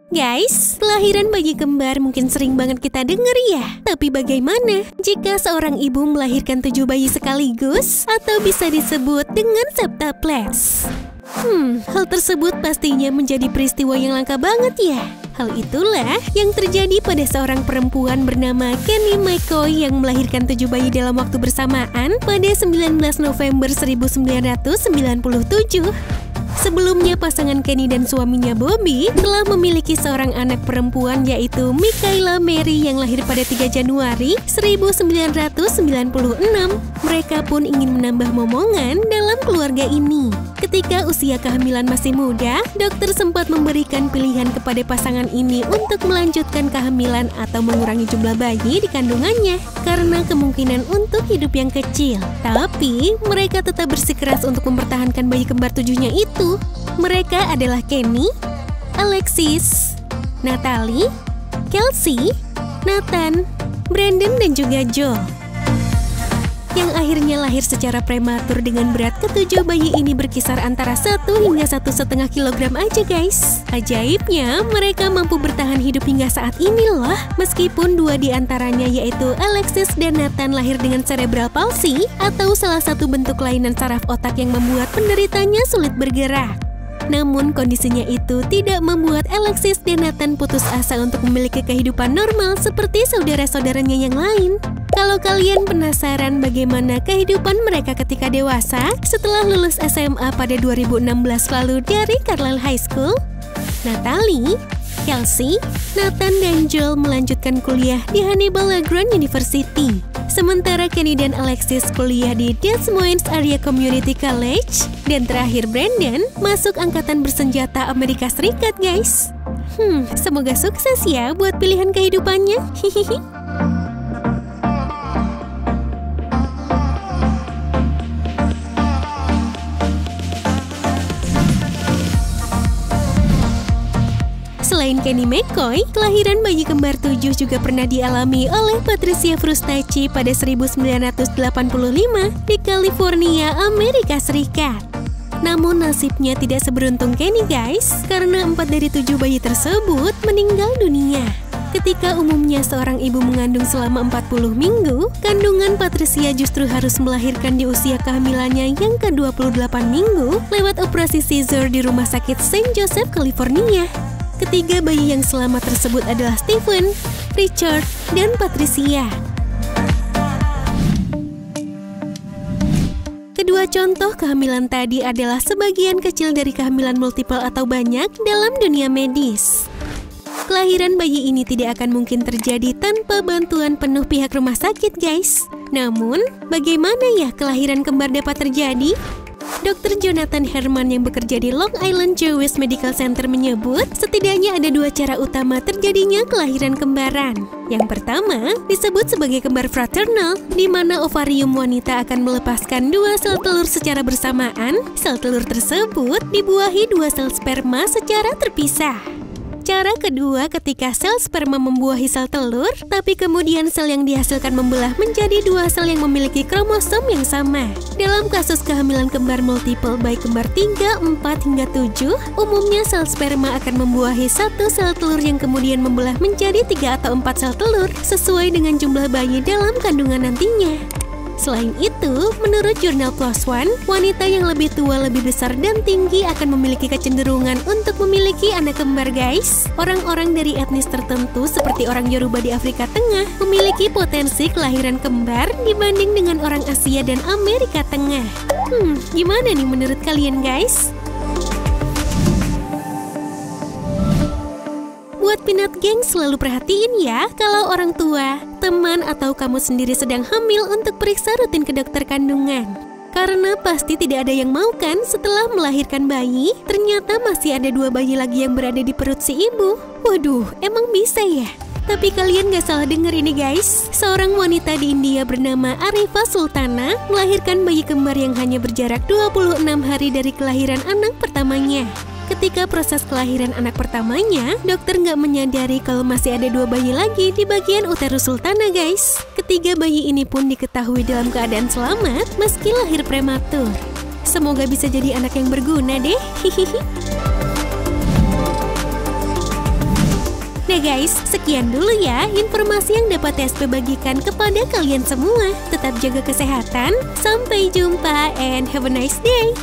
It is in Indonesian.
Guys, kelahiran bayi kembar mungkin sering banget kita dengar ya. Tapi bagaimana jika seorang ibu melahirkan 7 bayi sekaligus? Atau bisa disebut dengan septuplex? Hal tersebut pastinya menjadi peristiwa yang langka banget ya. Hal itulah yang terjadi pada seorang perempuan bernama Kenny McCoy yang melahirkan 7 bayi dalam waktu bersamaan pada 19 November 1997. Sebelumnya pasangan Kenny dan suaminya Bobby telah memiliki seorang anak perempuan yaitu Michaela Mary yang lahir pada 3 Januari 1996. Mereka pun ingin menambah momongan dalam keluarga ini. Ketika usia kehamilan masih muda, dokter sempat memberikan pilihan kepada pasangan ini untuk melanjutkan kehamilan atau mengurangi jumlah bayi di kandungannya karena kemungkinan untuk hidup yang kecil. Tapi mereka tetap bersikeras untuk mempertahankan bayi kembar 7-nya itu. Mereka adalah Kenny, Alexis, Natalie, Kelsey, Nathan, Brandon, dan juga Joel. Yang akhirnya lahir secara prematur dengan berat ke-7 bayi ini berkisar antara 1 hingga 1,5 kilogram aja guys. Ajaibnya, mereka mampu bertahan hidup hingga saat ini loh. Meskipun 2 di antaranya yaitu Alexis dan Nathan lahir dengan cerebral palsy atau salah satu bentuk kelainan saraf otak yang membuat penderitanya sulit bergerak. Namun kondisinya itu tidak membuat Alexis dan Nathan putus asa untuk memiliki kehidupan normal seperti saudara-saudaranya yang lain. Kalau kalian penasaran bagaimana kehidupan mereka ketika dewasa setelah lulus SMA pada 2016 lalu dari Carlisle High School, Natalie, Kelsey, Nathan, dan Joel melanjutkan kuliah di Hannibal Lagrange University. Sementara Kenny dan Alexis kuliah di Des Moines Area Community College. Dan terakhir Brandon masuk Angkatan Bersenjata Amerika Serikat guys. Semoga sukses ya buat pilihan kehidupannya. Hihihi. Selain Kenny McCoy, kelahiran bayi kembar 7 juga pernah dialami oleh Patricia Frustacchi pada 1985 di California, Amerika Serikat. Namun nasibnya tidak seberuntung Kenny guys, karena 4 dari 7 bayi tersebut meninggal dunia. Ketika umumnya seorang ibu mengandung selama 40 minggu, kandungan Patricia justru harus melahirkan di usia kehamilannya yang ke-28 minggu lewat operasi caesar di Rumah Sakit St. Joseph, California. Ketiga bayi yang selamat tersebut adalah Stephen, Richard, dan Patricia. Kedua contoh kehamilan tadi adalah sebagian kecil dari kehamilan multiple atau banyak dalam dunia medis. Kelahiran bayi ini tidak akan mungkin terjadi tanpa bantuan penuh pihak rumah sakit guys. Namun, bagaimana ya kelahiran kembar dapat terjadi? Dr. Jonathan Herman yang bekerja di Long Island Jewish Medical Center menyebut setidaknya ada 2 cara utama terjadinya kelahiran kembaran. Yang pertama disebut sebagai kembar fraternal, di mana ovarium wanita akan melepaskan 2 sel telur secara bersamaan. Sel telur tersebut dibuahi 2 sel sperma secara terpisah. Cara kedua ketika sel sperma membuahi sel telur, tapi kemudian sel yang dihasilkan membelah menjadi 2 sel yang memiliki kromosom yang sama. Dalam kasus kehamilan kembar multiple baik kembar 3, 4, hingga 7, umumnya sel sperma akan membuahi 1 sel telur yang kemudian membelah menjadi 3 atau 4 sel telur sesuai dengan jumlah bayi dalam kandungan nantinya. Selain itu, menurut jurnal PLOS ONE, wanita yang lebih tua, lebih besar, dan tinggi akan memiliki kecenderungan untuk memiliki anak kembar guys. Orang-orang dari etnis tertentu seperti orang Yoruba di Afrika Tengah memiliki potensi kelahiran kembar dibanding dengan orang Asia dan Amerika Tengah. Gimana nih menurut kalian guys? Buat Peanut Gang selalu perhatiin ya kalau orang tua, teman, atau kamu sendiri sedang hamil untuk periksa rutin ke dokter kandungan. Karena pasti tidak ada yang mau kan setelah melahirkan bayi, ternyata masih ada 2 bayi lagi yang berada di perut si ibu. Waduh, emang bisa ya? Tapi kalian gak salah denger ini guys. Seorang wanita di India bernama Arifa Sultana melahirkan bayi kembar yang hanya berjarak 26 hari dari kelahiran anak pertamanya. Ketika proses kelahiran anak pertamanya, dokter nggak menyadari kalau masih ada 2 bayi lagi di bagian uterus Sultana guys. Ketiga bayi ini pun diketahui dalam keadaan selamat meski lahir prematur. Semoga bisa jadi anak yang berguna deh. Hihihi. Ya guys, sekian dulu ya informasi yang dapat TSP bagikan kepada kalian semua. Tetap jaga kesehatan, sampai jumpa and have a nice day.